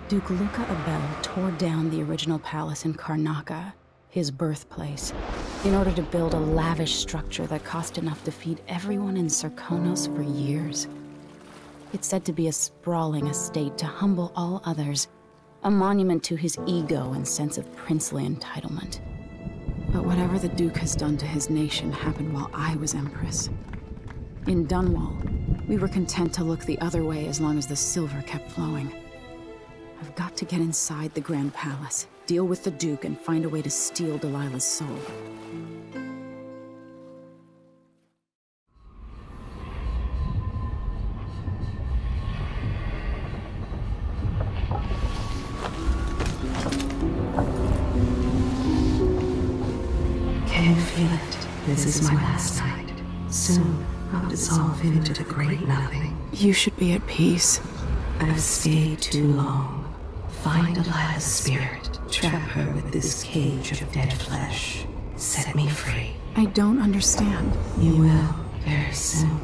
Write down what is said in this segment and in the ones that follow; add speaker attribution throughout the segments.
Speaker 1: Duke Luca Abel tore down the original palace in Karnaca, his birthplace, in order to build a lavish structure that cost enough to feed everyone in Serkonos for years. It's said to be a sprawling estate to humble all others, a monument to his ego and sense of princely entitlement. But whatever the Duke has done to his nation happened while I was Empress. In Dunwall, we were content to look the other way as long as the silver kept flowing. I've got to get inside the Grand Palace, deal with the Duke, and find a way to steal Delilah's soul.
Speaker 2: Can you feel it? This is my last night. Soon, I'll dissolve into the great nothing.
Speaker 1: You should be at peace.
Speaker 2: I've stayed too long. Find Delilah's spirit. Trap her with this cage of dead flesh. Set me free.
Speaker 1: I don't understand.
Speaker 2: You will, very soon.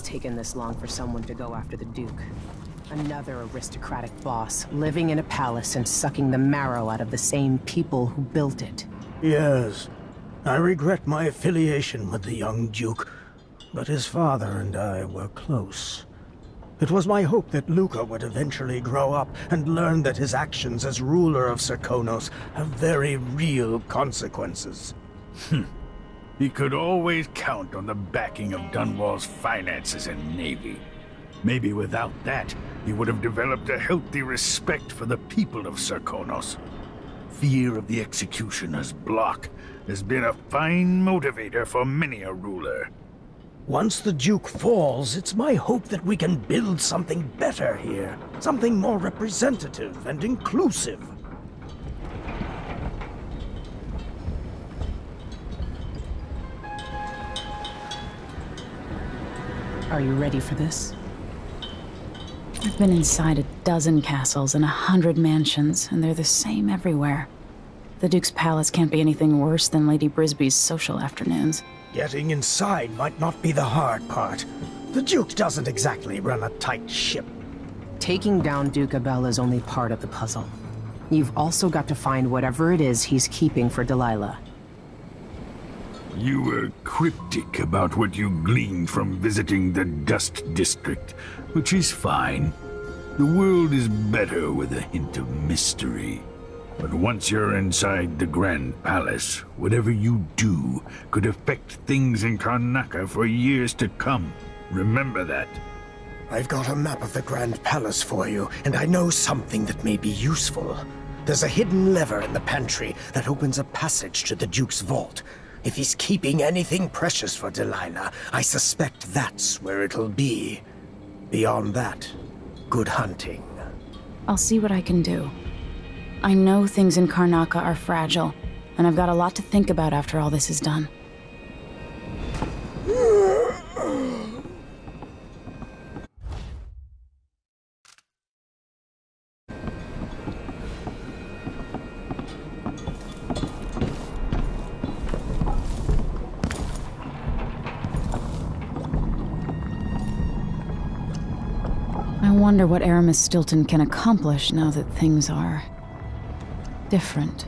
Speaker 3: Taken this long for someone to go after the Duke. Another aristocratic boss, living in a palace and sucking the marrow out of the same people who built it.
Speaker 4: Yes, I regret my affiliation with the young Duke, but his father and I were close. It was my hope that Luca would eventually grow up and learn that his actions as ruler of Serkonos have very real consequences.
Speaker 5: He could always count on the backing of Dunwall's finances and navy. Maybe without that, he would have developed a healthy respect for the people of Serkonos. Fear of the executioner's block has been a fine motivator for many a ruler.
Speaker 4: Once the Duke falls, it's my hope that we can build something better here. Something more representative and inclusive.
Speaker 3: Are you ready for this?
Speaker 1: I've been inside a dozen castles and 100 mansions, and they're the same everywhere. The Duke's palace can't be anything worse than Lady Brisby's social afternoons.
Speaker 4: Getting inside might not be the hard part. The Duke doesn't exactly run a tight ship.
Speaker 3: Taking down Duke Abel is only part of the puzzle. You've also got to find whatever it is he's keeping for Delilah.
Speaker 5: You were cryptic about what you gleaned from visiting the Dust District, which is fine. The world is better with a hint of mystery. But once you're inside the Grand Palace, whatever you do could affect things in Karnaca for years to come. Remember that.
Speaker 4: I've got a map of the Grand Palace for you, and I know something that may be useful. There's a hidden lever in the pantry that opens a passage to the Duke's vault. If he's keeping anything precious for Delilah, I suspect that's where it'll be. Beyond that, good hunting.
Speaker 1: I'll see what I can do. I know things in Karnaca are fragile, and I've got a lot to think about after all this is done. I wonder what Aramis Stilton can accomplish now that things are different.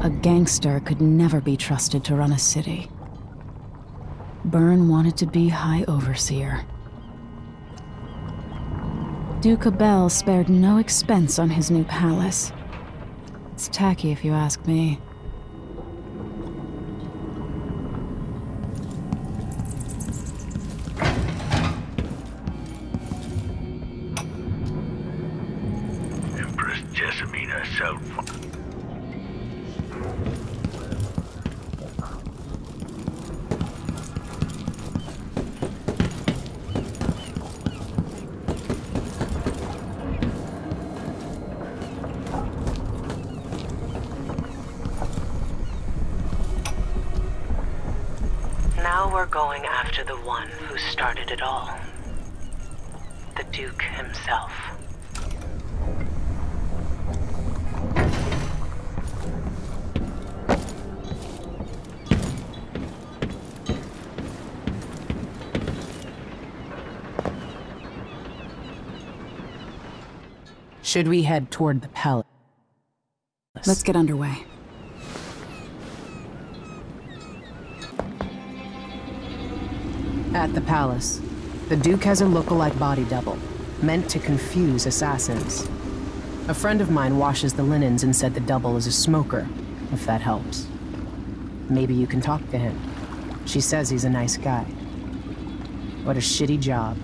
Speaker 1: A gangster could never be trusted to run a city. Byrne wanted to be High Overseer. Duke Abel spared no expense on his new palace. It's tacky if you ask me.
Speaker 3: Now we're going after the one who started it all. The Duke himself. Should we head toward the palace?
Speaker 1: Let's get underway.
Speaker 3: At the palace, the Duke has a lookalike body double, meant to confuse assassins. A friend of mine washes the linens and said the double is a smoker, if that helps. Maybe you can talk to him. She says he's a nice guy. What a shitty job,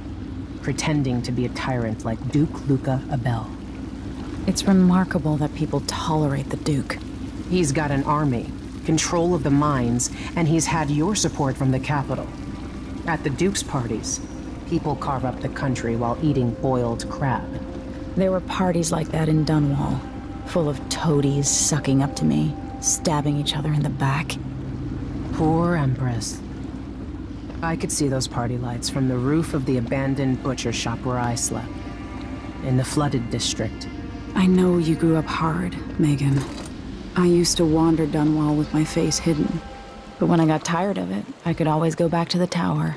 Speaker 3: pretending to be a tyrant like Duke Luca Abel.
Speaker 1: It's remarkable that people tolerate the Duke.
Speaker 3: He's got an army, control of the mines, and he's had your support from the capital. At the Duke's parties, people carve up the country while eating boiled crab.
Speaker 1: There were parties like that in Dunwall, full of toadies sucking up to me, stabbing each other in the back.
Speaker 3: Poor Empress. I could see those party lights from the roof of the abandoned butcher shop where I slept, in the flooded district.
Speaker 1: I know you grew up hard, Megan. I used to wander Dunwall with my face hidden. But when I got tired of it, I could always go back to the tower.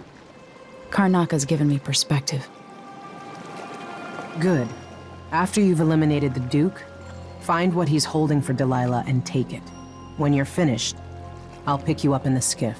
Speaker 1: Karnaka's given me perspective.
Speaker 3: Good. After you've eliminated the Duke, find what he's holding for Delilah and take it. When you're finished, I'll pick you up in the skiff.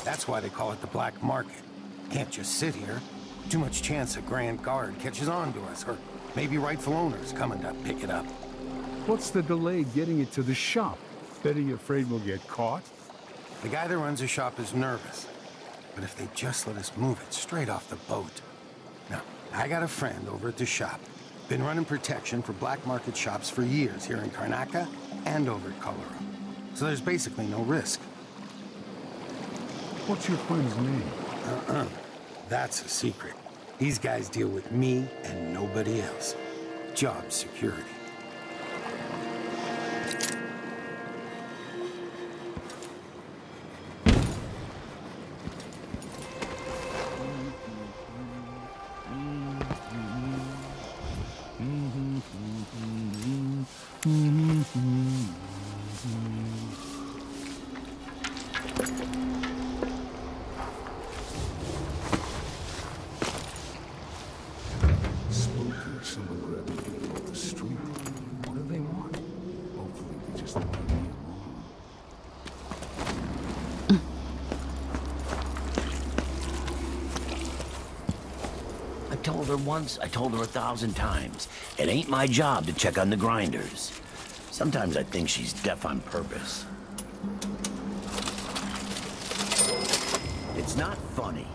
Speaker 6: That's why they call it the black market. Can't just sit here. Too much chance a Grand Guard catches on to us, or maybe rightful owners coming to pick it up.
Speaker 5: What's the delay getting it to the shop? Better you afraid we'll get caught?
Speaker 6: The guy that runs the shop is nervous. But if they just let us move it straight off the boat. Now, I got a friend over at the shop. Been running protection for black market shops for years here in Karnaka and over at Colorado. So there's basically no risk.
Speaker 5: What's your friend's name?
Speaker 6: That's a secret. These guys deal with me and nobody else. Job security.
Speaker 7: Once, I told her 1,000 times. It ain't my job to check on the grinders. Sometimes I think she's deaf on purpose. It's not funny.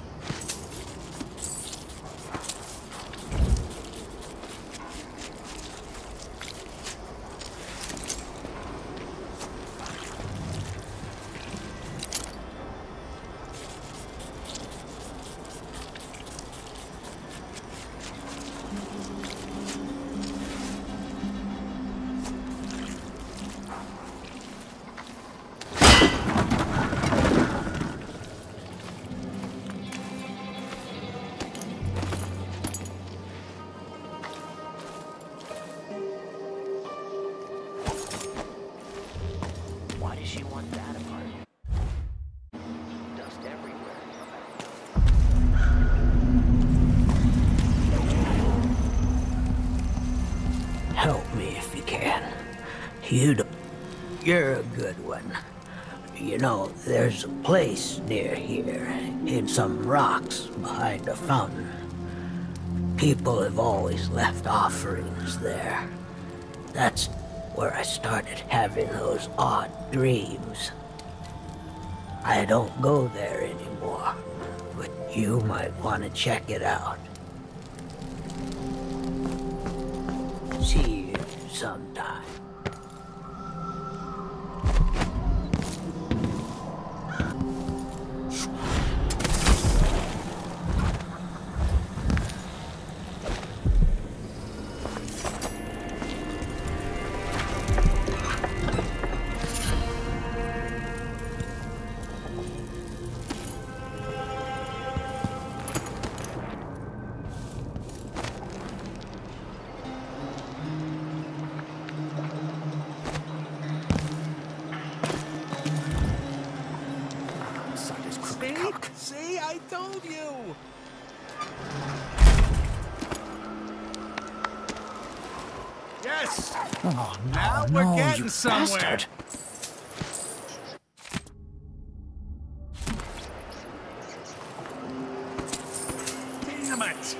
Speaker 8: You're a good one. You know, there's a place near here, in some rocks behind a fountain. People have always left offerings there. That's where I started having those odd dreams. I don't go there anymore, but you might want to check it out. See you sometime.
Speaker 9: See, I told you! Yes!
Speaker 10: Oh, no,
Speaker 9: now
Speaker 10: no,
Speaker 9: we're getting
Speaker 10: you
Speaker 9: somewhere!
Speaker 10: bastard.
Speaker 9: Damn it!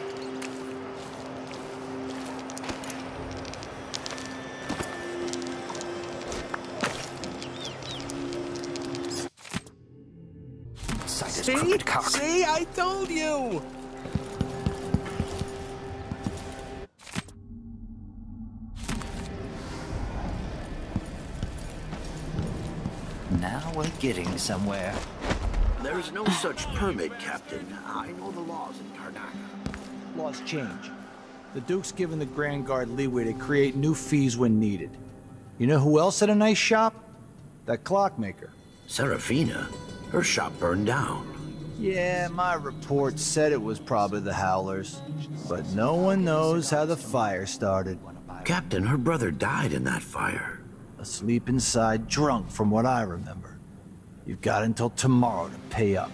Speaker 9: See, I told you!
Speaker 10: Now we're getting somewhere.
Speaker 7: There's no such permit, Captain. I know the laws in Karnaca.
Speaker 11: Laws change. The Duke's given the Grand Guard leeway to create new fees when needed. You know who else had a nice shop? That clockmaker.
Speaker 7: Serafina? Her shop burned down.
Speaker 11: Yeah, my report said it was probably the Howlers. But no one knows how the fire started.
Speaker 7: Captain, her brother died in that fire.
Speaker 11: Asleep inside, drunk from what I remember. You've got until tomorrow to pay up.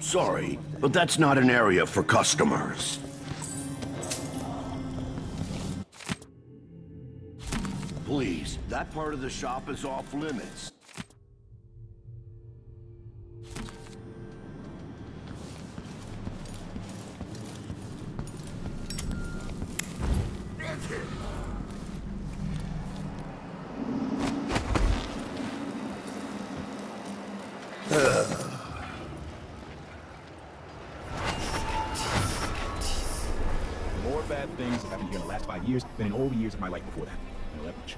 Speaker 7: Sorry, but that's not an area for customers. Please, that part of the shop is off limits.
Speaker 12: More bad things have happened here in the last 5 years than in all the years of my life before that. I know that much.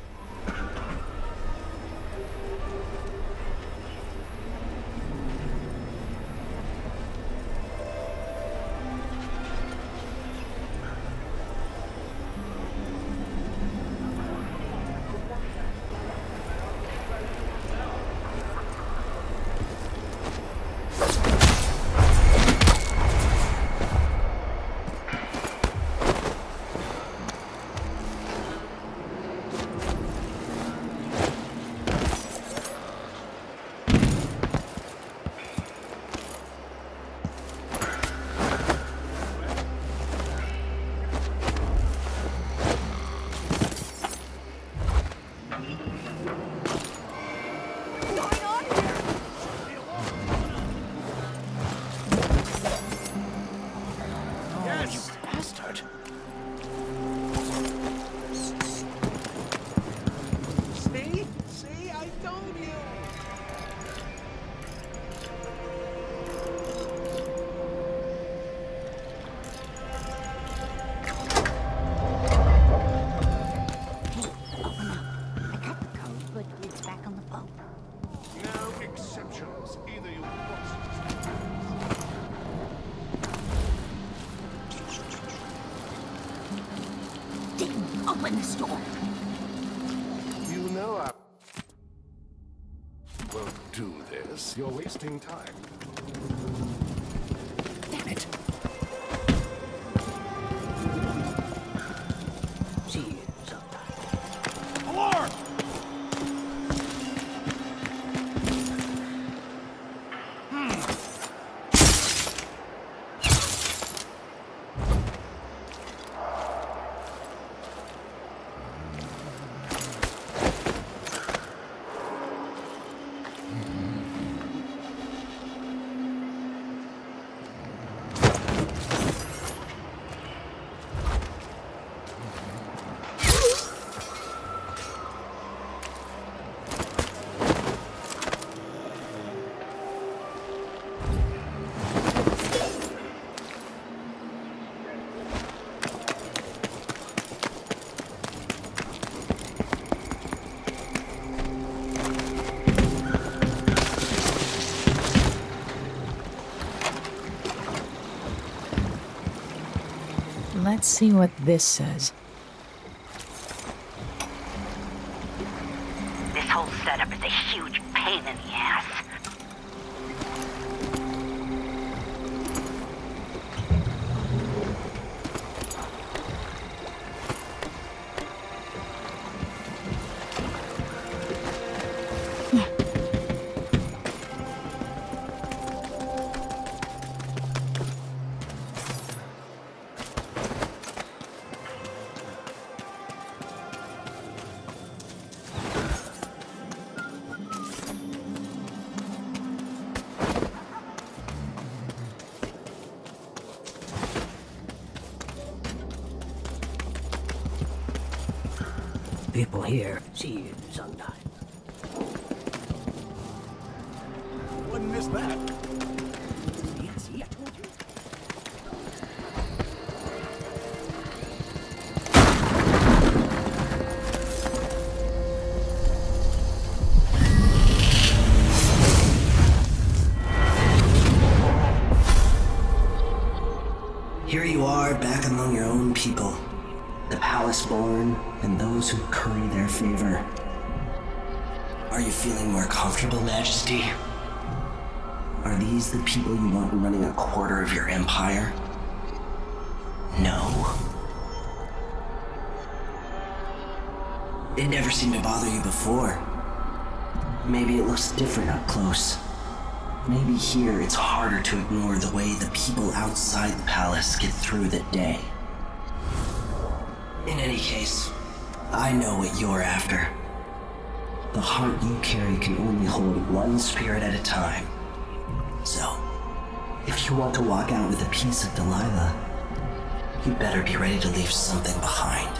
Speaker 13: open this door.
Speaker 14: You know I won't do this. You're wasting time.
Speaker 13: Damn it.
Speaker 8: See you sometime.
Speaker 9: Alarm!
Speaker 1: Let's see what this says.
Speaker 13: This whole setup is a huge pain in the ass.
Speaker 8: People here. See you sometime.
Speaker 9: Wouldn't miss that.
Speaker 13: See, I told you.
Speaker 15: Here you are, back among your own people. The palace-born, and those who curry their favor. Are you feeling more comfortable, Majesty? Are these the people you want running a quarter of your empire? No. It never seemed to bother you before. Maybe it looks different up close. Maybe here it's harder to ignore the way the people outside the palace get through the day. In any case, I know what you're after. The heart you carry can only hold one spirit at a time. So, if you want to walk out with a piece of Delilah, you better be ready to leave something behind.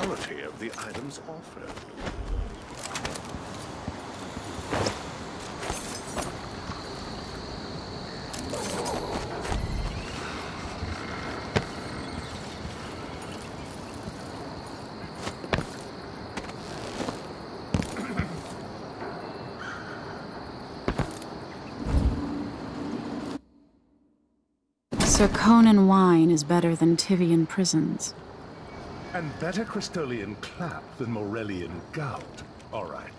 Speaker 14: quality of the items offered.
Speaker 1: Circonan wine is better than Tivian prisons.
Speaker 14: And better Crystolian clap than Morellian gout. All right.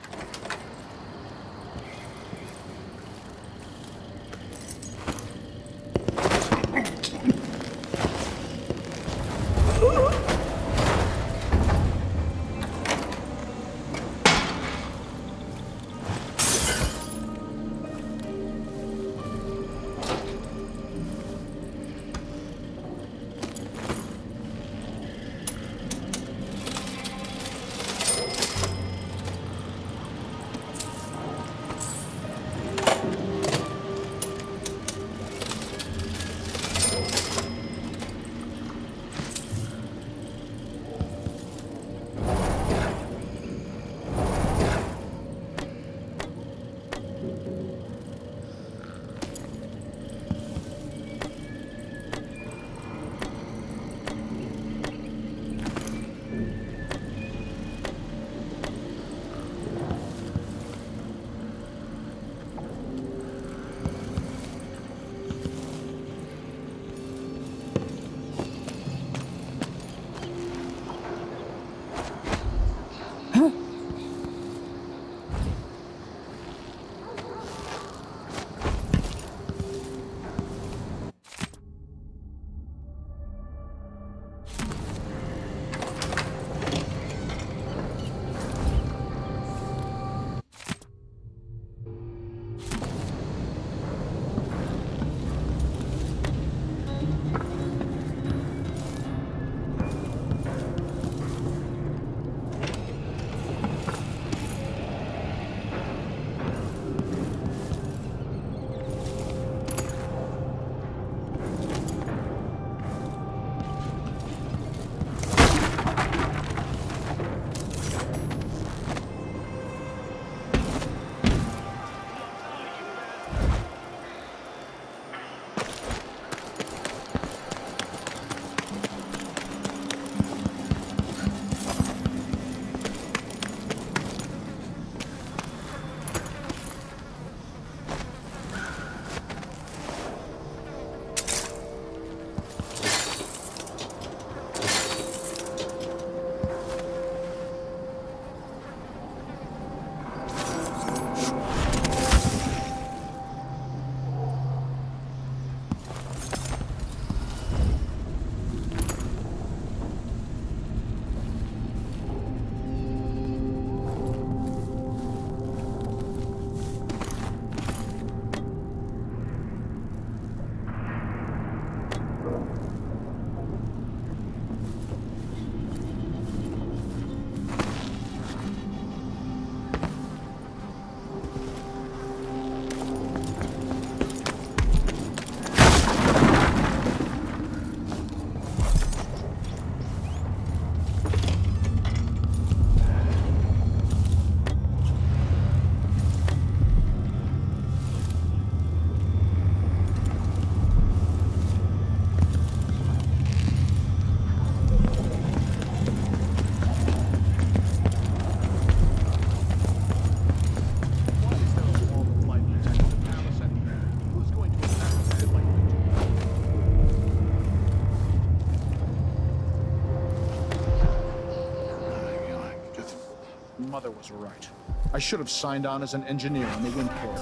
Speaker 9: Mother was right. I should have signed on as an engineer on the wind pair.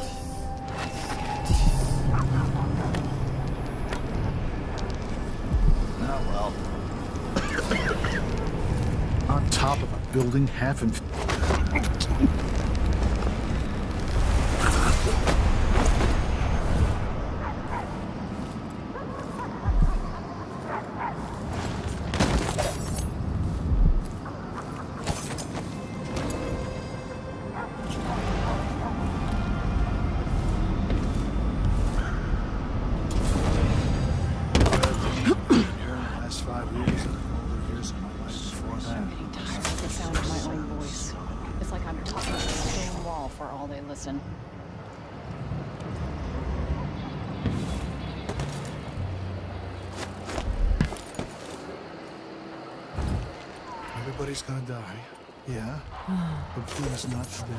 Speaker 11: Oh well.
Speaker 9: On top of a building half in...
Speaker 16: I'm getting tired of the sound of my own voice. It's like I'm talking to a stone wall for all they listen.
Speaker 17: Everybody's gonna die. Yeah? But please not today.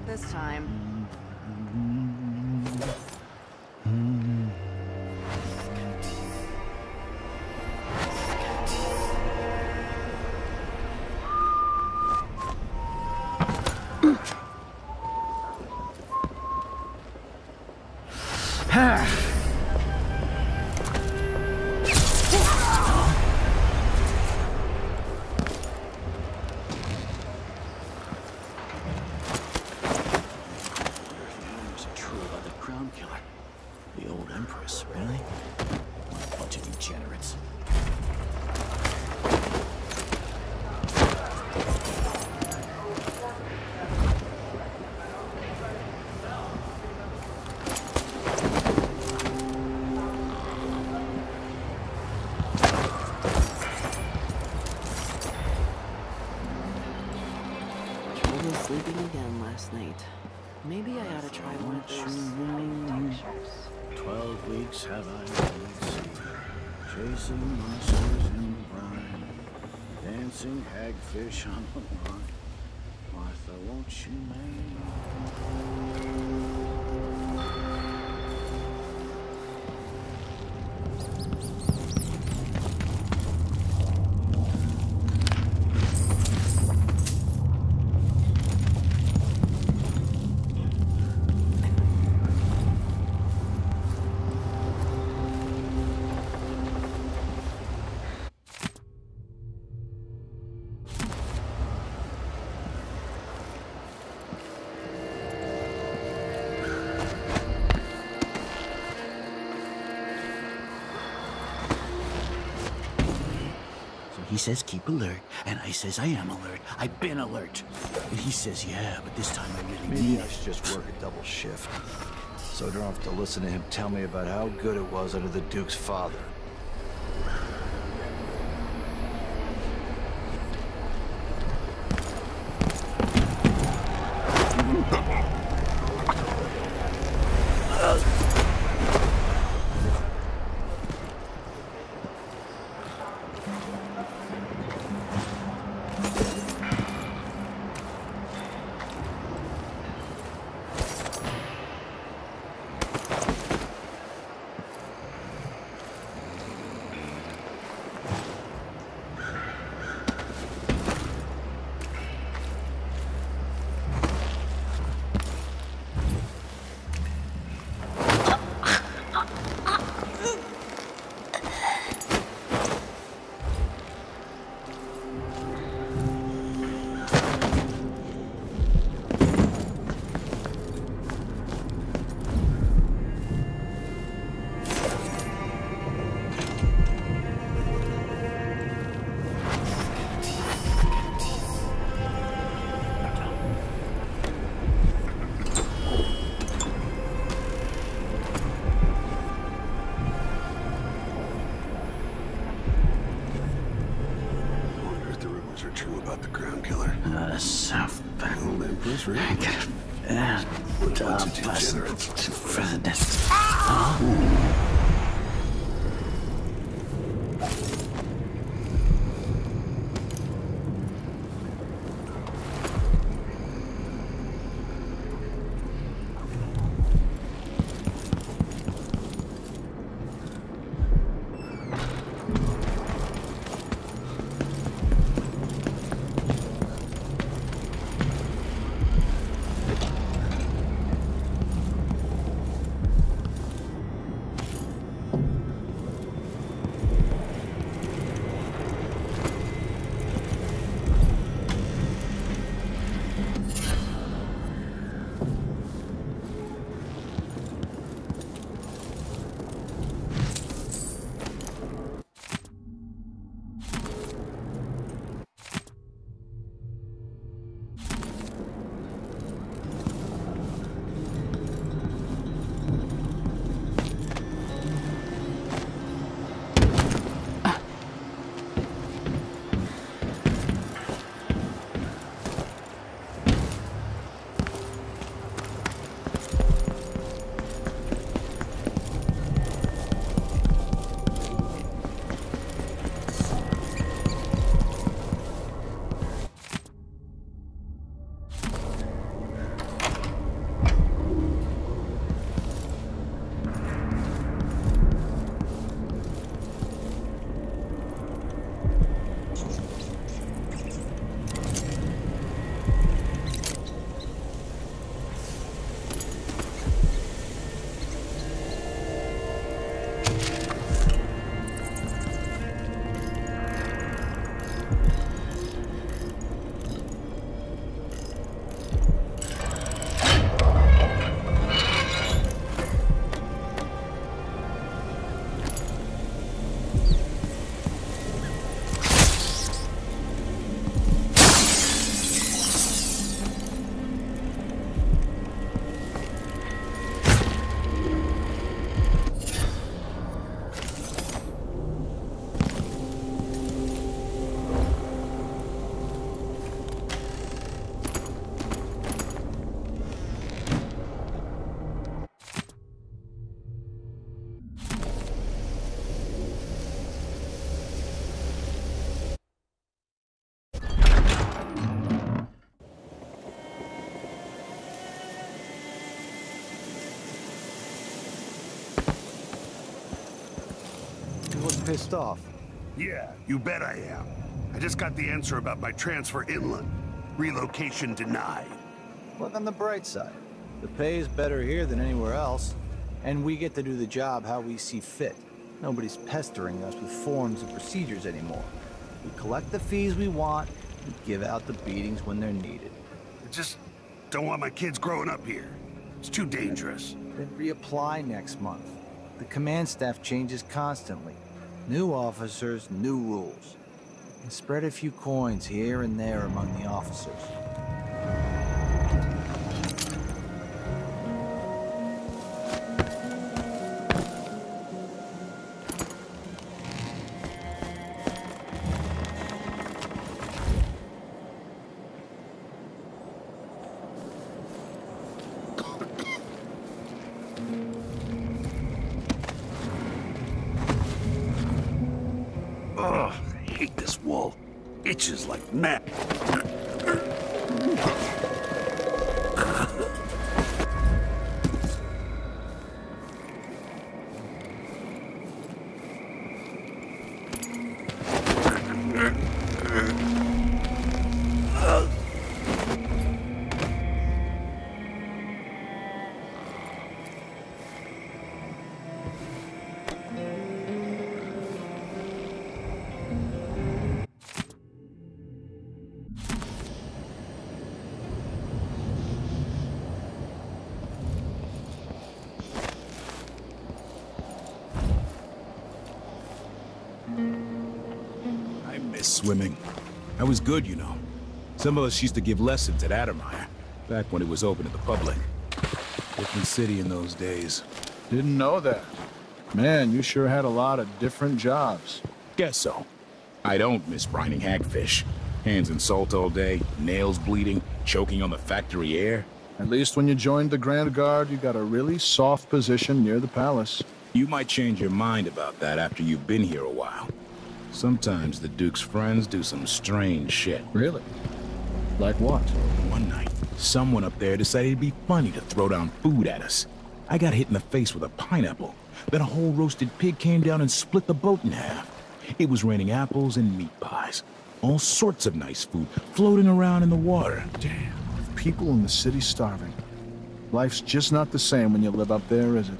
Speaker 16: This time.
Speaker 18: Sleeping again last night. Maybe I ought to try one of those pictures.
Speaker 19: 12 weeks have I been at sea, chasing monsters in the brine, dancing hagfish on the line. Martha, won't you He says keep alert, and I says I am alert. I've been alert. And he says, yeah, but this time I really
Speaker 11: Maybe
Speaker 19: mean
Speaker 11: I
Speaker 19: it.
Speaker 11: should just work a double shift, so I don't have to listen to him tell me about how good it was under the Duke's father.
Speaker 5: true about the ground killer?
Speaker 10: South
Speaker 5: Old Empress, right?
Speaker 10: Bunch
Speaker 5: of degenerates.
Speaker 10: President.
Speaker 11: Pissed off.
Speaker 5: Yeah, you bet I am. I just got the answer about my transfer inland. Relocation denied.
Speaker 11: Look on the bright side. The pay is better here than anywhere else, and we get to do the job how we see fit. Nobody's pestering us with forms and procedures anymore. We collect the fees we want, and give out the beatings when they're needed.
Speaker 5: I just don't want my kids growing up here. It's too dangerous.
Speaker 11: Then reapply next month. The command staff changes constantly. New officers, new rules. And spread a few coins here and there among the officers.
Speaker 5: Ugh, I hate this wall. Itches like mad.
Speaker 12: Swimming. I was good, you know. Some of us used to give lessons at Addermeyer, back when it was open to the public. Different city in those days.
Speaker 9: Didn't know that. Man, you sure had a lot of different jobs.
Speaker 12: Guess so. I don't miss brining hagfish. Hands in salt all day, nails bleeding, choking on the factory air.
Speaker 9: At least when you joined the Grand Guard, you got a really soft position near the palace.
Speaker 12: You might change your mind about that after you've been here a while. Sometimes the Duke's friends do some strange shit.
Speaker 9: Really? Like what?
Speaker 12: One night, someone up there decided it'd be funny to throw down food at us. I got hit in the face with a pineapple. Then a whole roasted pig came down and split the boat in half. It was raining apples and meat pies. All sorts of nice food floating around in the water.
Speaker 9: Damn. People in the city starving. Life's just not the same when you live up there, is it?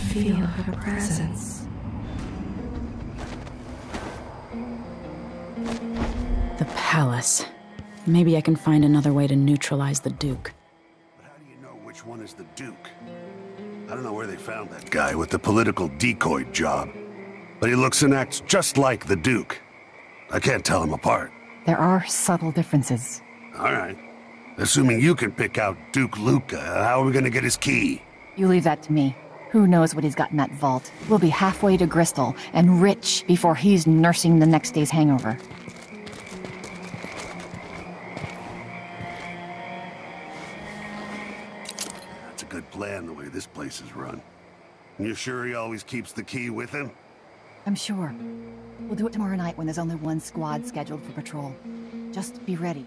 Speaker 2: Feel her presence.
Speaker 1: The palace. Maybe I can find another way to neutralize the Duke.
Speaker 20: But how do you know which one is the Duke? I don't know where they found that guy with the political decoy job, but he looks and acts just like the Duke. I can't tell him apart.
Speaker 16: There are subtle differences.
Speaker 20: All right. Assuming you can pick out Duke Luca, how are we gonna get his key?
Speaker 16: You leave that to me. Who knows what he's got in that vault? We'll be halfway to Bristol and rich before he's nursing the next day's hangover.
Speaker 20: That's a good plan, the way this place is run. You sure he always keeps the key with him?
Speaker 16: I'm sure. We'll do it tomorrow night when there's only one squad scheduled for patrol. Just be ready.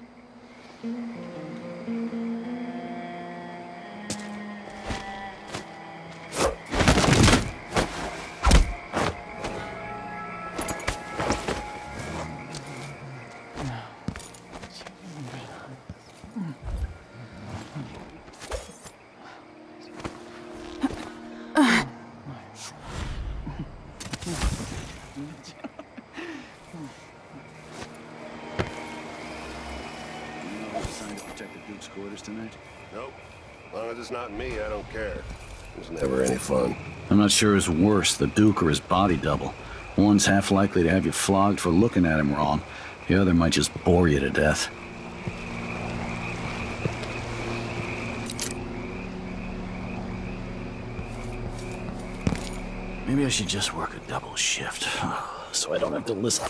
Speaker 19: Tonight?
Speaker 20: Nope. As long as it's not me, I don't care. It was never any fun.
Speaker 19: I'm not sure who's worse, the Duke or his body double. One's half likely to have you flogged for looking at him wrong. The other might just bore you to death. Maybe I should just work a double shift, so I don't have to listen.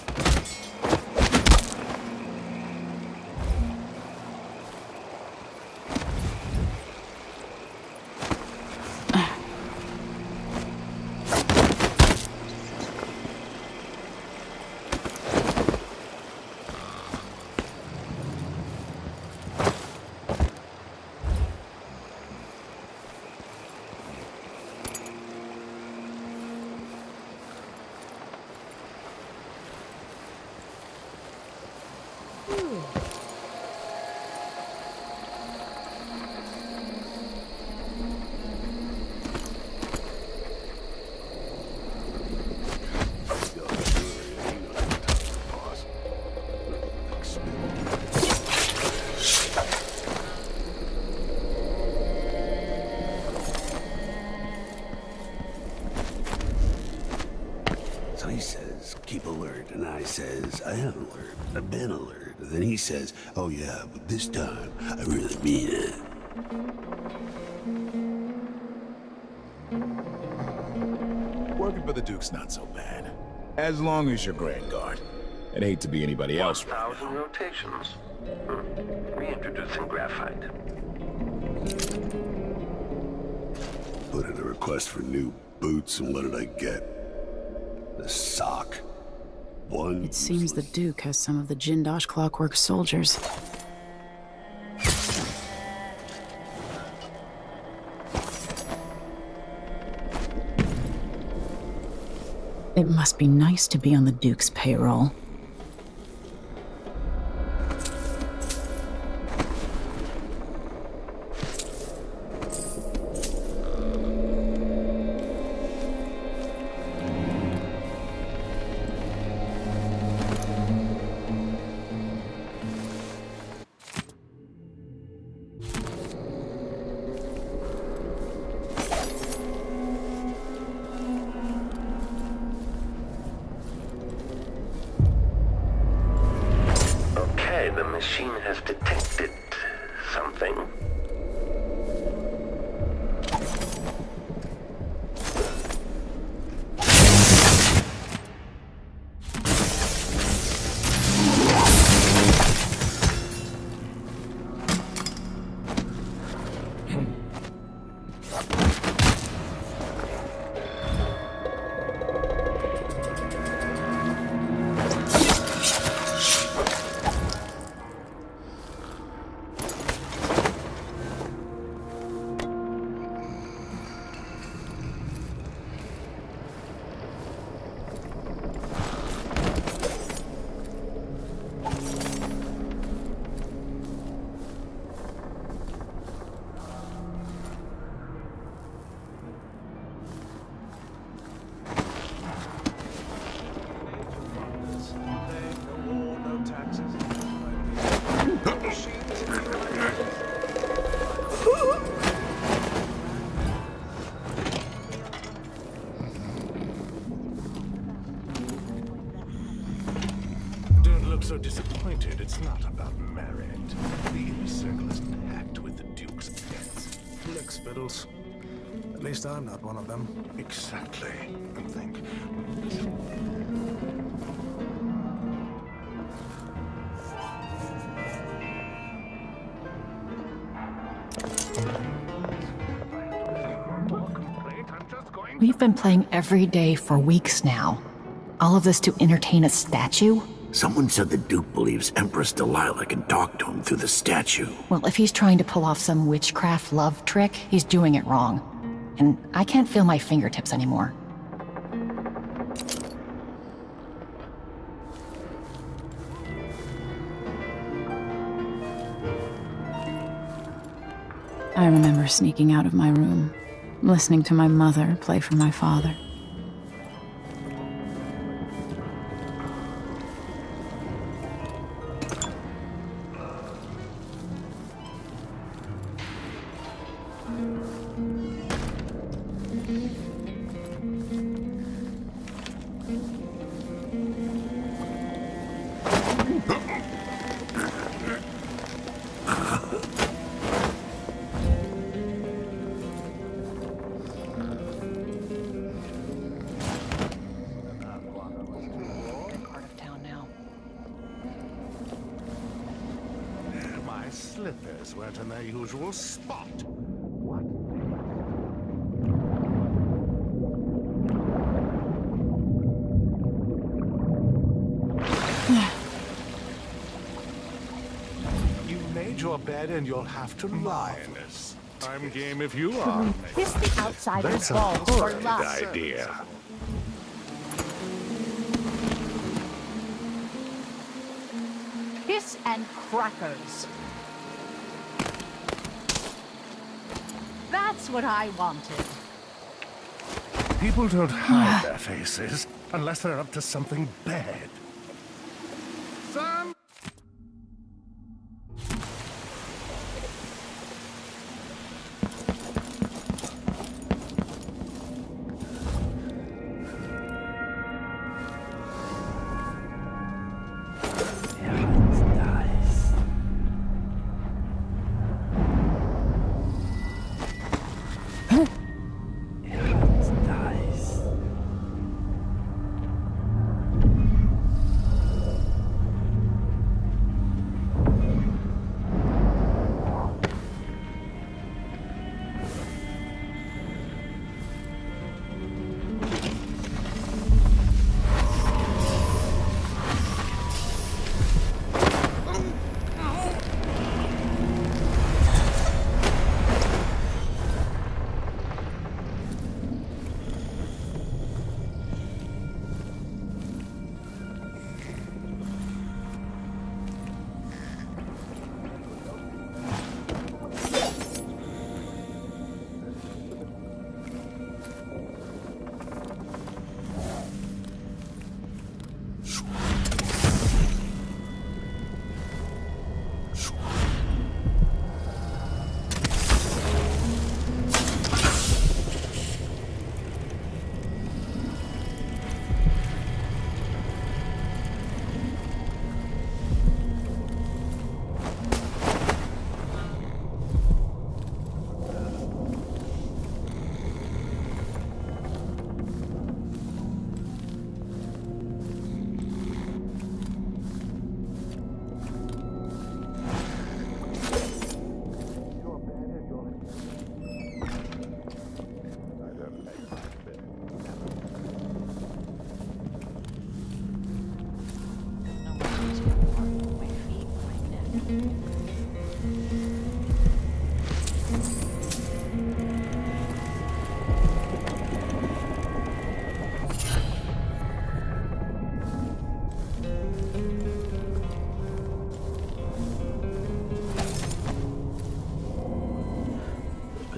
Speaker 20: So he says, keep alert, and I says, I am alert, I've been alert. And then he says, oh yeah, but this time, I really mean it.
Speaker 12: Working for the Duke's not so bad. As long as you're Grand Guard. I'd hate to be anybody else.
Speaker 21: 1,000 rotations. Reintroducing graphite.
Speaker 20: Put in a request for new boots, and what did I get? The sock. One.
Speaker 1: It seems the Duke has some of the Jindosh Clockwork soldiers. It must be nice to be on the Duke's payroll.
Speaker 21: The machine has detected something.
Speaker 14: Don't look so disappointed. It's not about merit. The inner circle is packed with the Duke's pets. Lick spittles. At least I'm not one of them. Exactly. And think.
Speaker 16: We've been playing every day for weeks now. All of this to entertain a statue?
Speaker 7: Someone said the Duke believes Empress Delilah can talk to him through the statue.
Speaker 16: Well, if he's trying to pull off some witchcraft love trick, he's doing it wrong. And I can't feel my fingertips anymore.
Speaker 1: I remember sneaking out of my room, listening to my mother play for my father.
Speaker 14: Slippers weren't in their usual spot. What? You made your bed and you'll have to lie in this. I'm game if you are.
Speaker 13: Kiss the outsider's
Speaker 14: That's a
Speaker 13: balls for
Speaker 14: horrid
Speaker 13: love.
Speaker 14: idea.
Speaker 13: Kiss and crackers. That's what I wanted.
Speaker 14: People don't hide their faces unless they're up to something bad. Son!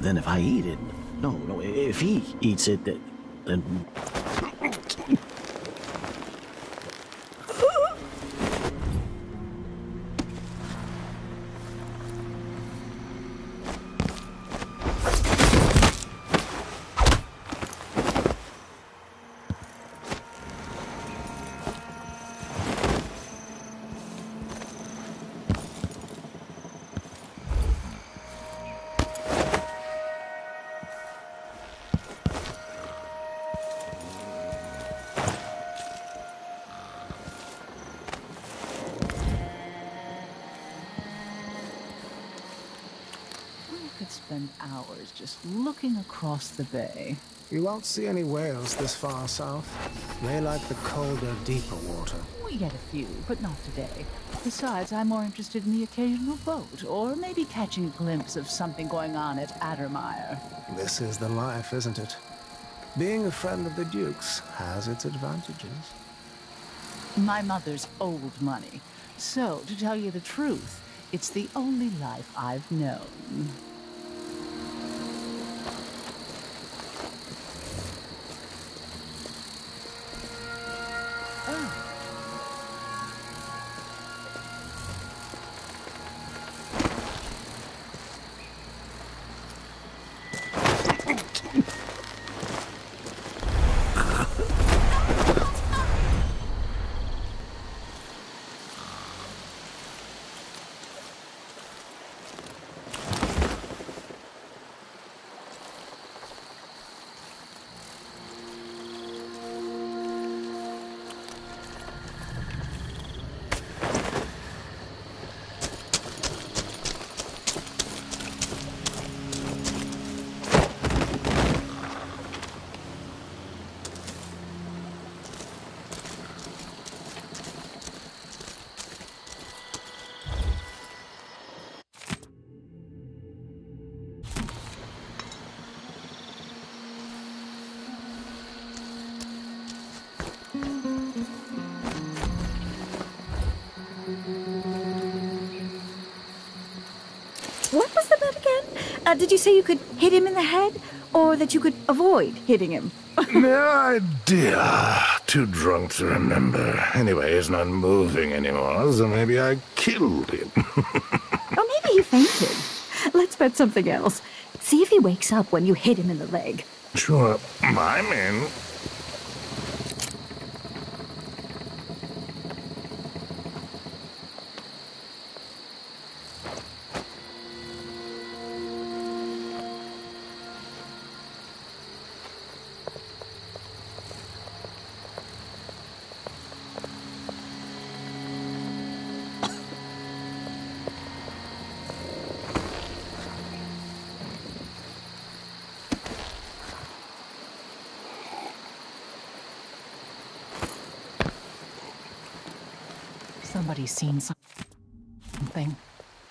Speaker 19: then if I eat it... No, if he eats it, then...
Speaker 4: Spend hours just looking across the bay.
Speaker 17: You won't see any whales this far south. They like the colder, deeper water.
Speaker 4: We get a few, but not today. Besides, I'm more interested in the occasional boat, or maybe catching a glimpse of something going on at Addermire.
Speaker 17: This is the life, isn't it? Being a friend of the Duke's has its advantages.
Speaker 4: My mother's old money. So, to tell you the truth, it's the only life I've known.
Speaker 22: What was the bet again? Did you say you could hit him in the head, or that you could avoid hitting him?
Speaker 14: No idea. Too drunk to remember. Anyway, he's not moving anymore, so maybe I killed him.
Speaker 22: Or maybe he fainted. Let's bet something else. See if he wakes up when you hit him in the leg.
Speaker 14: Sure, I'm in.
Speaker 16: Somebody's seen something.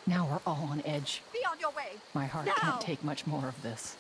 Speaker 16: Now we're all on edge.
Speaker 13: Be on your way.
Speaker 16: My heart can't take much more of this.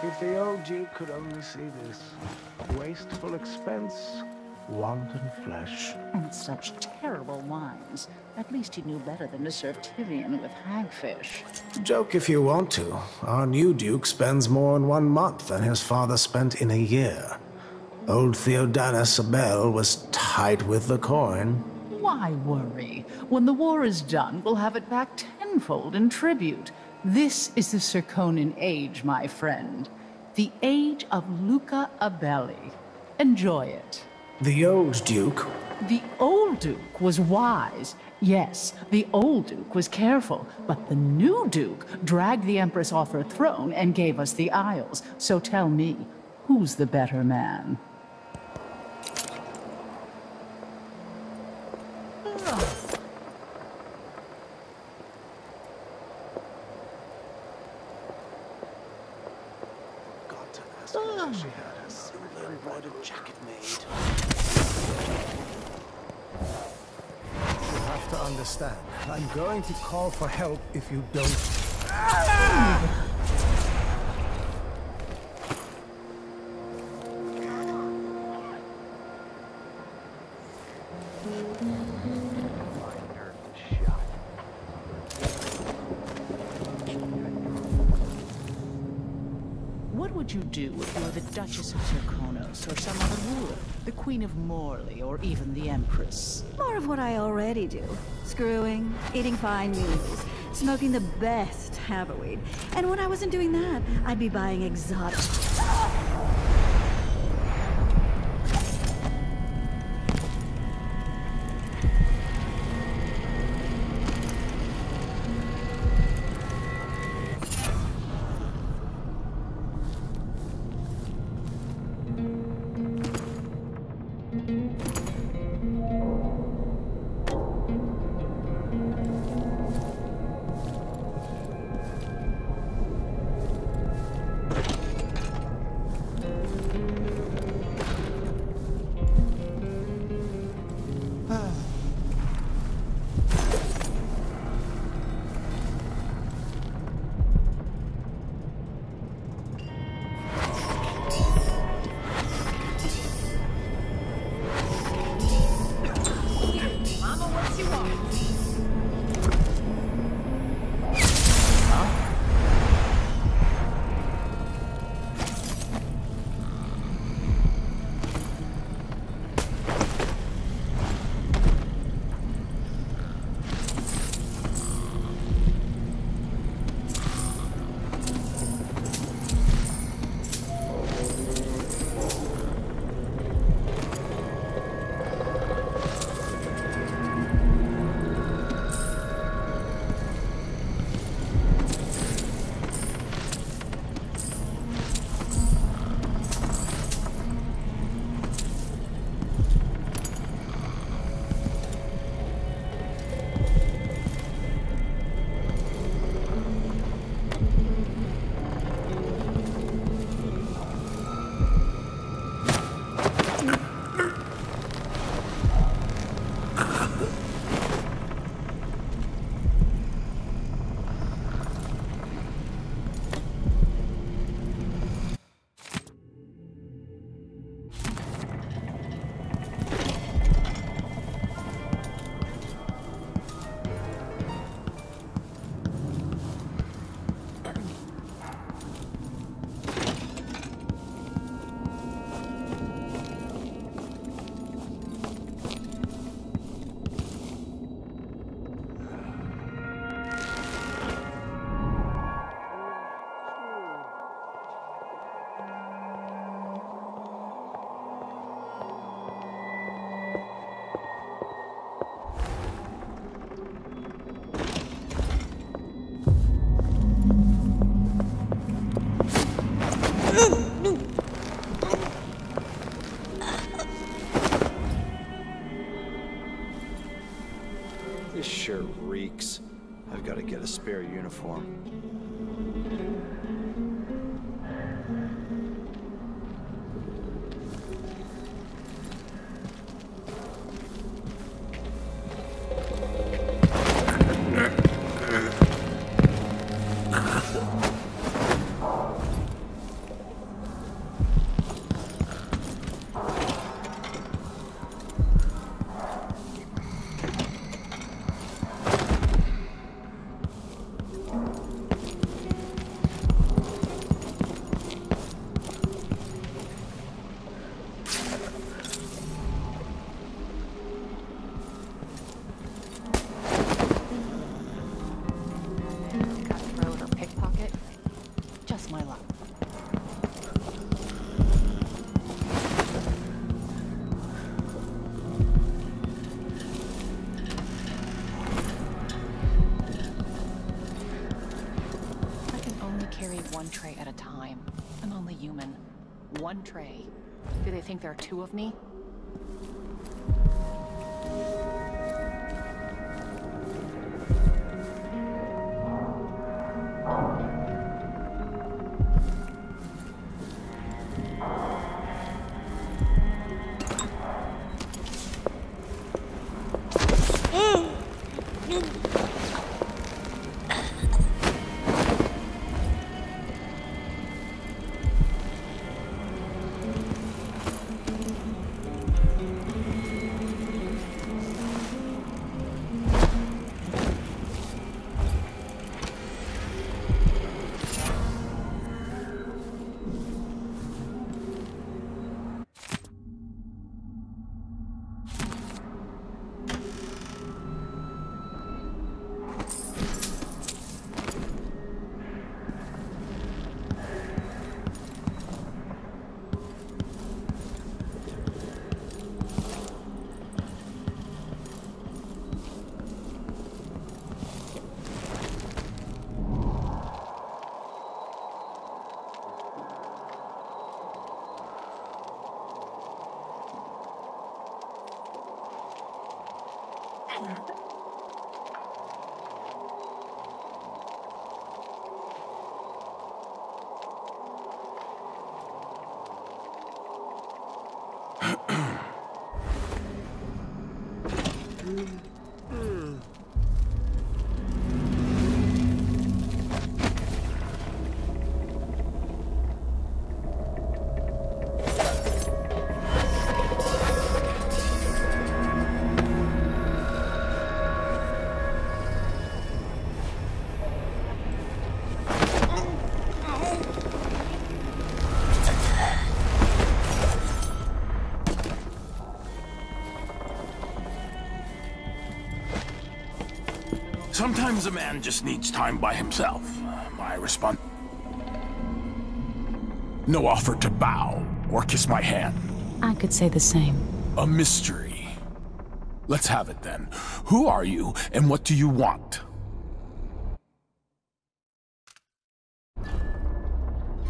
Speaker 17: If the old Duke could only see this. Wasteful expense, wanton flesh.
Speaker 4: And such terrible wines. At least he knew better than to serve Tyrian with hagfish.
Speaker 17: Joke if you want to. Our new Duke spends more in 1 month than his father spent in a year. Old Theodatus Abel was tight with the coin.
Speaker 4: Why worry? When the war is done, we'll have it back tenfold in tribute. This is the Circonan age, my friend. The age of Luca Abelli. Enjoy it.
Speaker 17: The old Duke?
Speaker 4: The old Duke was wise. Yes, the old Duke was careful, but the new Duke dragged the Empress off her throne and gave us the Isles. So tell me, who's the better man?
Speaker 14: She had her silver embroidered jacket made.
Speaker 17: You have to understand. I'm going to call for help if you don't.
Speaker 4: What would you do if you were the Duchess of Serkonos or some other ruler? The Queen of Morley or even the Empress?
Speaker 22: More of what I already do. Screwing, eating fine meals, smoking the best Haverweed. And when I wasn't doing that, I'd be buying exotic.
Speaker 11: This sure reeks. I've got to get a spare uniform.
Speaker 16: One tray. Do they think there are two of me?
Speaker 3: Sometimes a man just needs time by himself. My response. No offer to bow or kiss my hand.
Speaker 1: I could say the same.
Speaker 3: A mystery. Let's have it then. Who are you and what do you want?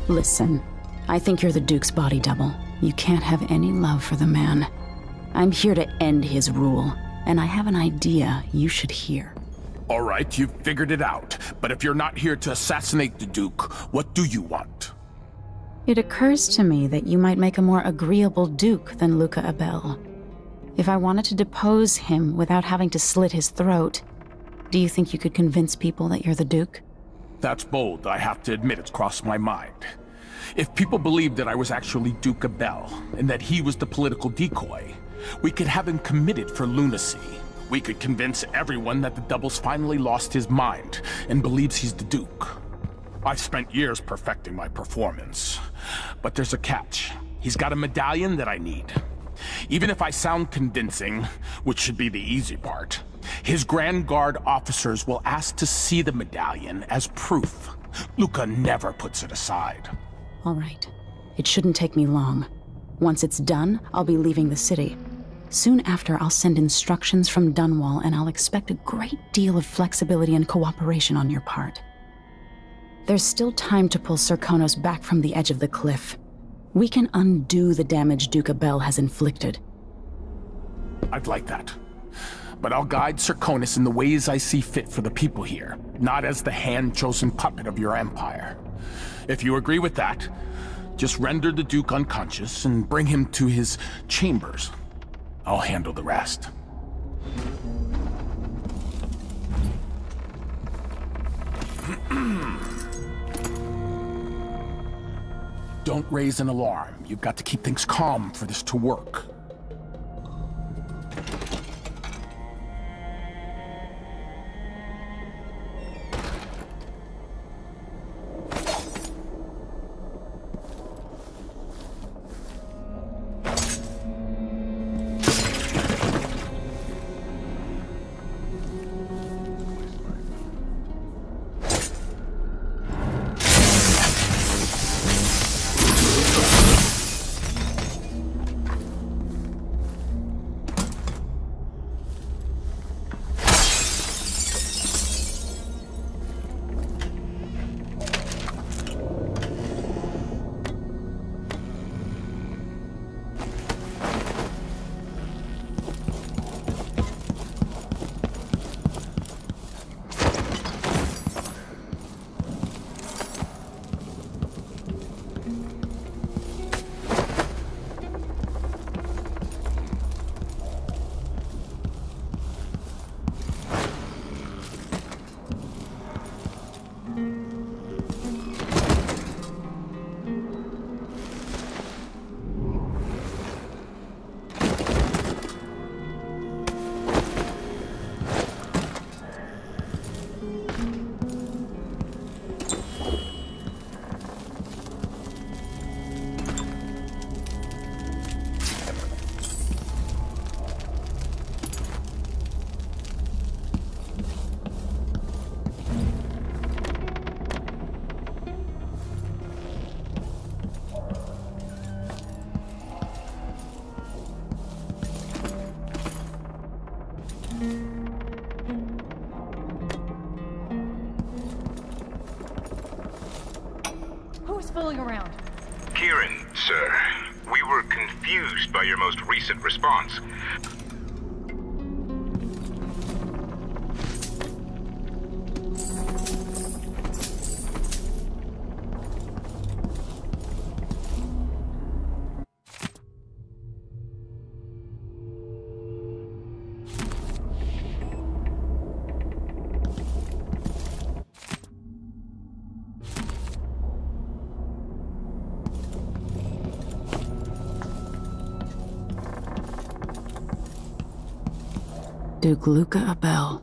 Speaker 1: Listen, I think you're the Duke's body double. You can't have any love for the man. I'm here to end his rule, and I have an idea you should hear.
Speaker 3: All right, you've figured it out. But if you're not here to assassinate the Duke, what do you want?
Speaker 1: It occurs to me that you might make a more agreeable Duke than Luca Abel. If I wanted to depose him without having to slit his throat, do you think you could convince people that you're the Duke?
Speaker 3: That's bold. I have to admit it's crossed my mind. If people believed that I was actually Duke Abel, and that he was the political decoy, we could have him committed for lunacy. We could convince everyone that the double's finally lost his mind and believes he's the Duke. I've spent years perfecting my performance. But there's a catch. He's got a medallion that I need. Even if I sound convincing, which should be the easy part, his Grand Guard officers will ask to see the medallion as proof. Luca never puts it aside.
Speaker 1: All right. It shouldn't take me long. Once it's done, I'll be leaving the city. Soon after, I'll send instructions from Dunwall, and I'll expect a great deal of flexibility and cooperation on your part. There's still time to pull Serkonos back from the edge of the cliff. We can undo the damage Duke Abel has inflicted.
Speaker 3: I'd like that. But I'll guide Serkonos in the ways I see fit for the people here, not as the hand-chosen puppet of your empire. If you agree with that, just render the Duke unconscious and bring him to his chambers. I'll handle the rest. Don't raise an alarm. You've got to keep things calm for this to work.
Speaker 6: confused by your most recent response.
Speaker 1: Duke Luca Abel.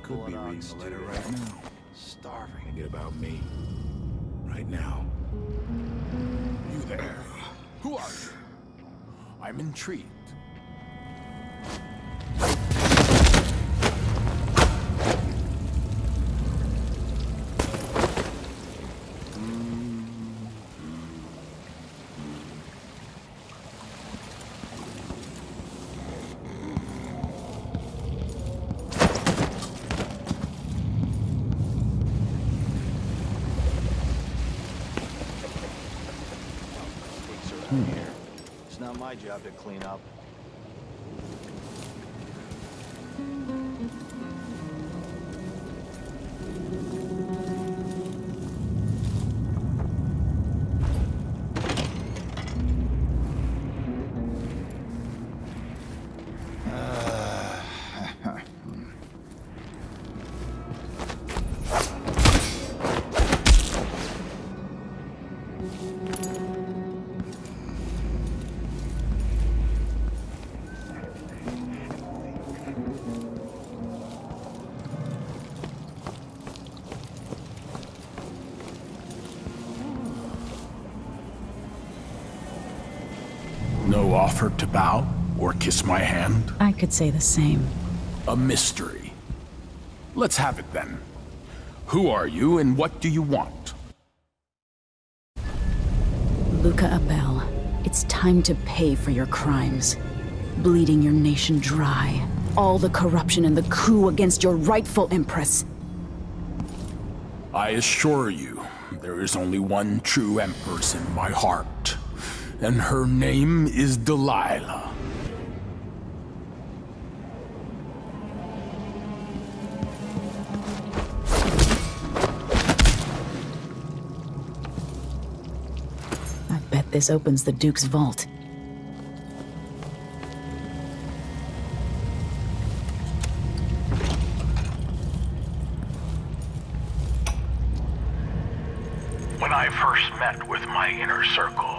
Speaker 12: Could be reading a letter right now. Starving. Thinking about me. Right now.
Speaker 3: You there. Who are you? I'm intrigued.
Speaker 11: Here. It's not my job to clean up.
Speaker 3: No offer to bow or kiss my hand?
Speaker 1: I could say the same.
Speaker 3: A mystery. Let's have it then. Who are you and what do you want?
Speaker 1: Luca Abel, it's time to pay for your crimes. Bleeding your nation dry. All the corruption and the coup against your rightful empress.
Speaker 3: I assure you, there is only one true empress in my heart. And her name is Delilah.
Speaker 1: I bet this opens the Duke's vault.
Speaker 3: When I first met with my inner circle,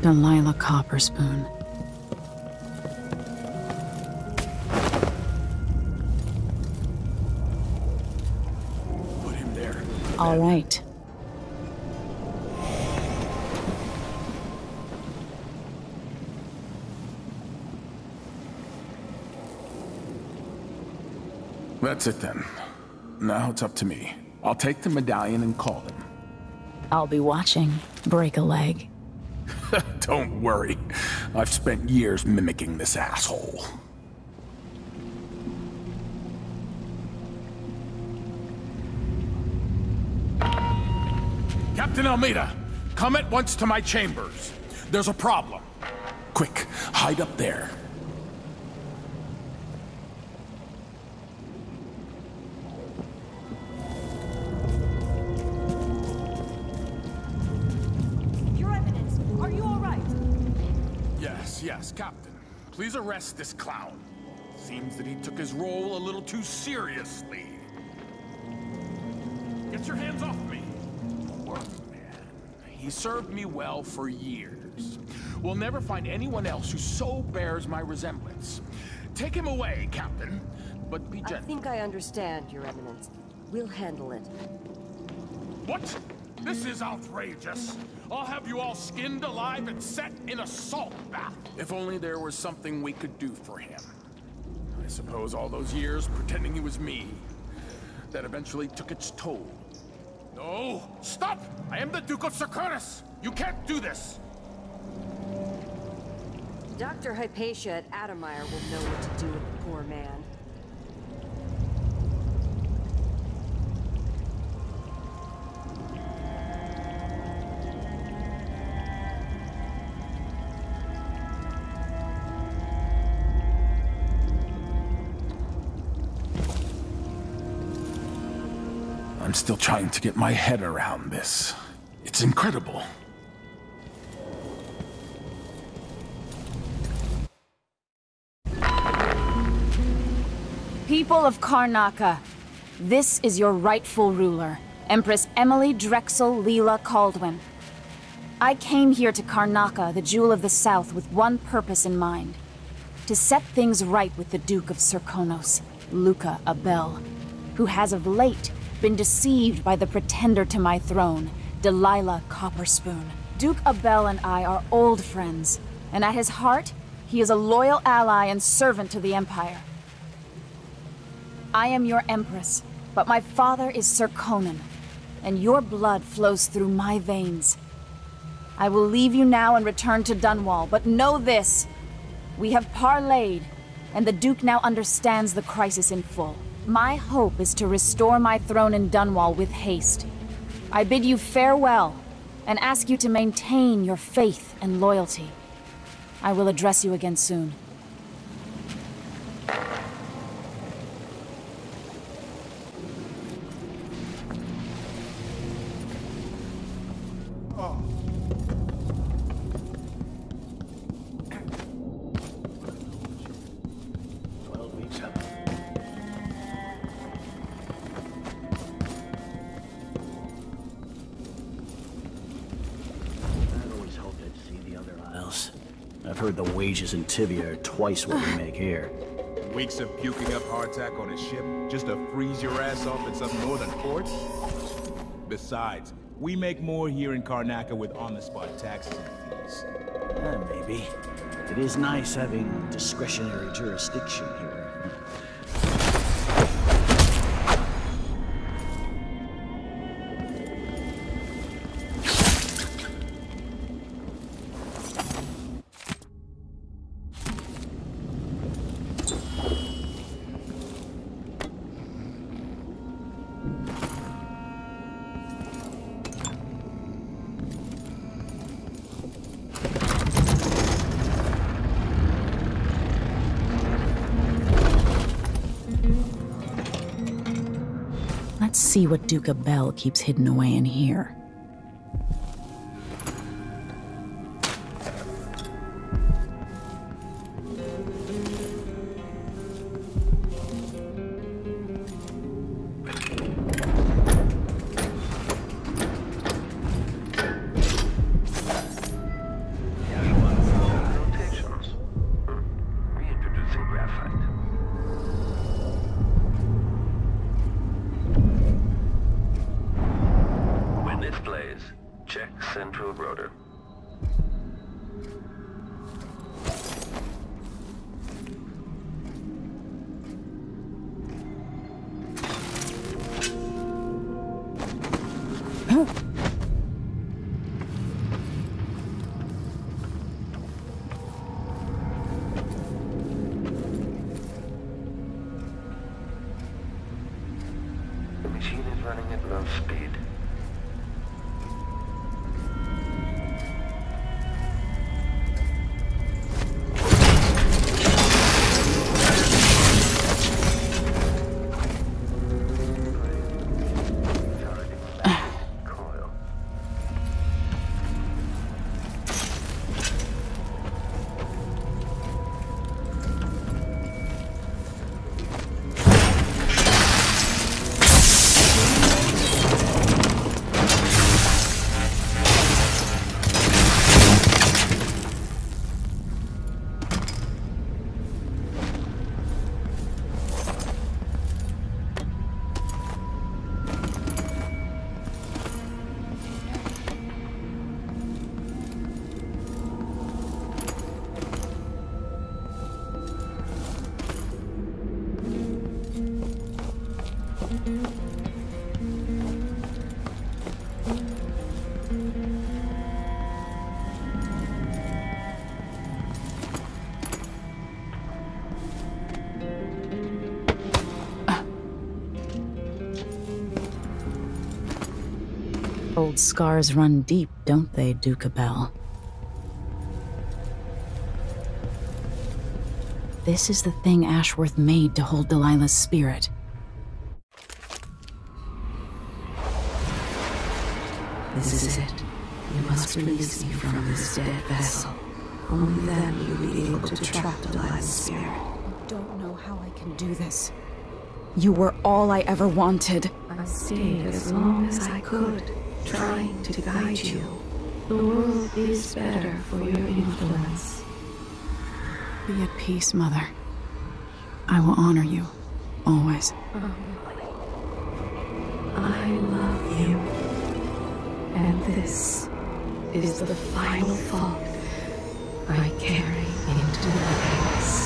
Speaker 1: Delilah Copperspoon.
Speaker 3: Put him there.
Speaker 1: All right.
Speaker 3: That's it then. Now it's up to me. I'll take the medallion and call them.
Speaker 1: I'll be watching. Break a leg.
Speaker 3: Don't worry. I've spent years mimicking this asshole. Captain Almeida, come at once to my chambers. There's a problem. Quick, hide up there. Yes, Captain. Please arrest this clown. Seems that he took his role a little too seriously. Get your hands off me! Workman. He served me well for years. We'll never find anyone else who so bears my resemblance. Take him away, Captain, but be gentle.
Speaker 8: I think I understand, Your Eminence. We'll handle it.
Speaker 3: What? This is outrageous. I'll have you all skinned alive and set in a salt bath. If only there was something we could do for him. I suppose all those years pretending he was me, that eventually took its toll. No! Stop! I am the Duke of Serconis! You can't do this!
Speaker 8: Dr. Hypatia at Adamire will know what to do with the poor man.
Speaker 3: I'm still trying to get my head around this. It's incredible.
Speaker 1: People of Karnaca, this is your rightful ruler, Empress Emily Drexel Leela Caldwin. I came here to Karnaca, the Jewel of the South, with one purpose in mind. To set things right with the Duke of Serconos, Luca Abel, who has of late been deceived by the pretender to my throne, Delilah Copperspoon. Duke Abel and I are old friends, and at his heart, he is a loyal ally and servant to the Empire. I am your Empress, but my father is Sir Conan, and your blood flows through my veins. I will leave you now and return to Dunwall, but know this. We have parleyed, and the Duke now understands the crisis in full. My hope is to restore my throne in Dunwall with haste. I bid you farewell, and ask you to maintain your faith and loyalty. I will address you again soon.
Speaker 10: I've heard the wages in Tivia are twice what we make here.
Speaker 12: Weeks of puking up hardtack on a ship just to freeze your ass off in some northern port? Besides, we make more here in Karnaca with on-the-spot taxes and fees.
Speaker 10: Maybe. It is nice having discretionary jurisdiction here.
Speaker 1: Let's see what Duke Abel keeps hidden away in here.
Speaker 21: machine is running at low speed.
Speaker 1: Old scars run deep, don't they, Duke Bell? This is the thing Ashworth made to hold Delilah's spirit.
Speaker 2: This is it. You must release me from this dead vessel. Only then will you be able to trap Delilah's spirit.
Speaker 1: I don't know how I can do this. You were all I ever wanted.
Speaker 2: I stayed as long as I could, trying to guide you. The world is better for your influence.
Speaker 1: Be at peace, Mother. I will honor you, always.
Speaker 2: I love you. And this is the final thought I carry into the past.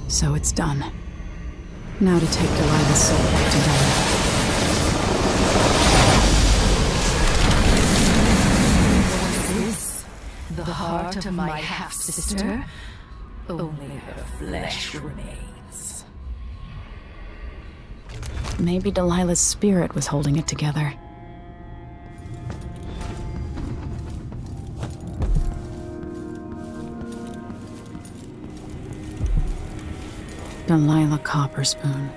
Speaker 1: So it's done. Now to take Delilah's soul back to Delilah.
Speaker 13: The heart of my half-sister? Only her flesh remains.
Speaker 1: Maybe Delilah's spirit was holding it together. Delilah Copperspoon.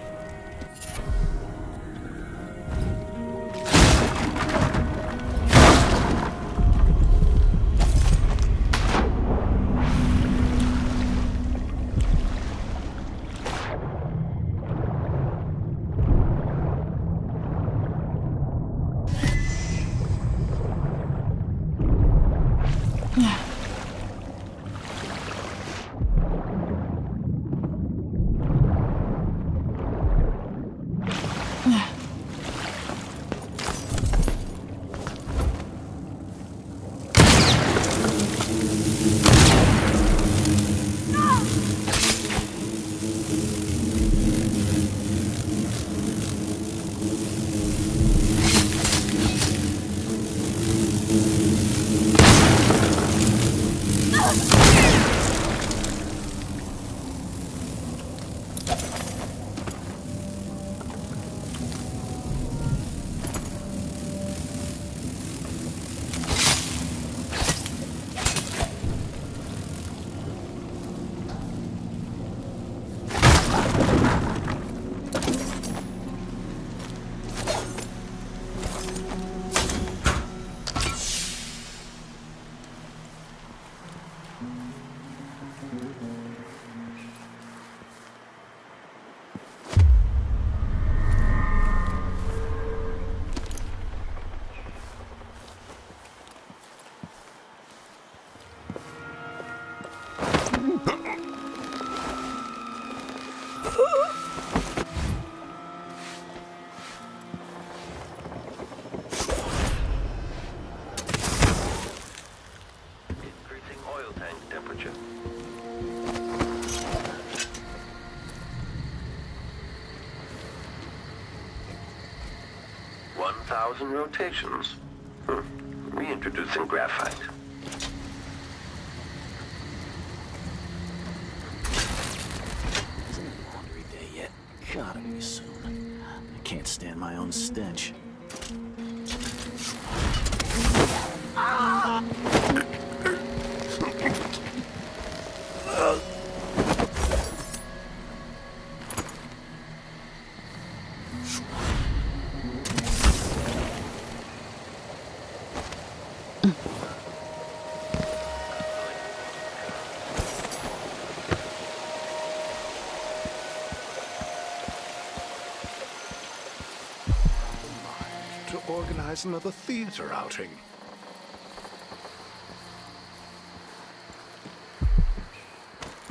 Speaker 21: Oil tank temperature. 1,000 rotations. Reintroducing graphite.
Speaker 10: Isn't it laundry day yet? Gotta be soon. I can't stand my own stench.
Speaker 14: To organize another theater outing.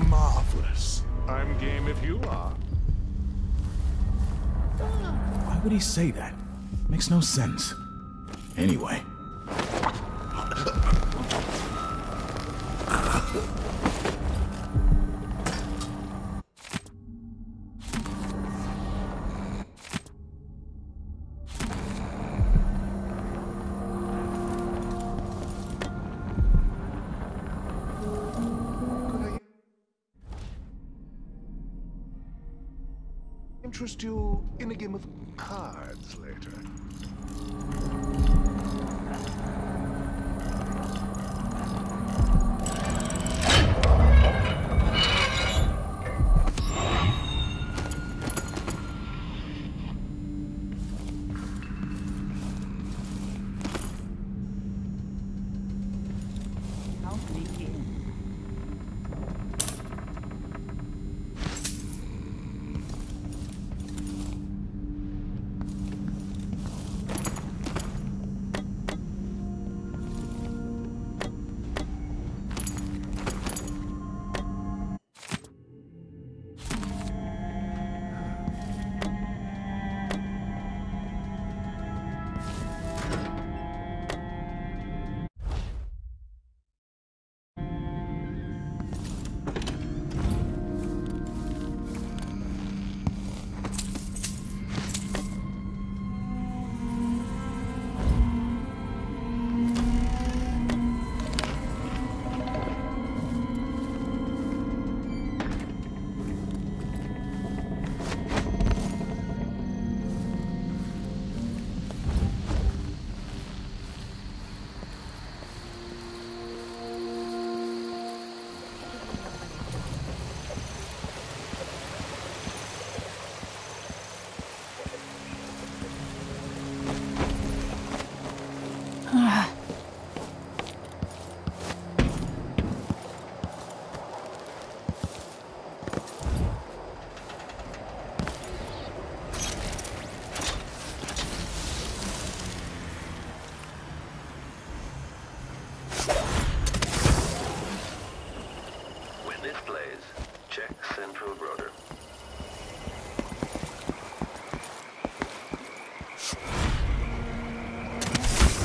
Speaker 14: Marvelous. I'm game if you are.
Speaker 12: Why would he say that? Makes no sense. Anyway.
Speaker 14: Interest you in a game of cards later?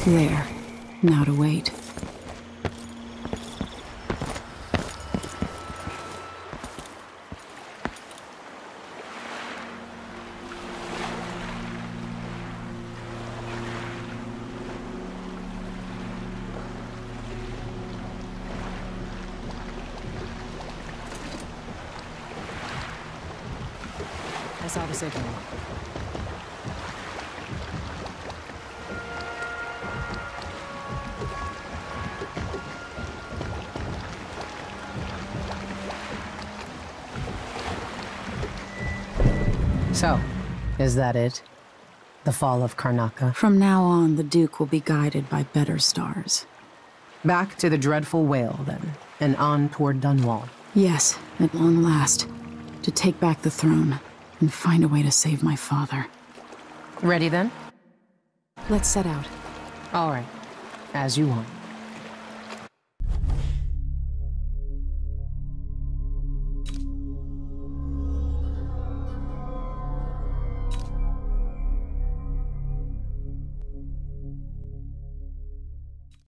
Speaker 1: There. Now to wait.
Speaker 15: I saw the signal.
Speaker 18: So, is that it? The fall of Karnaca?
Speaker 1: From now on, the Duke will be guided by better stars.
Speaker 18: Back to the dreadful whale, then, and on toward Dunwall.
Speaker 1: Yes, at long last. To take back the throne, and find a way to save my father.
Speaker 18: Ready, then?
Speaker 1: Let's set out.
Speaker 18: All right. As you want.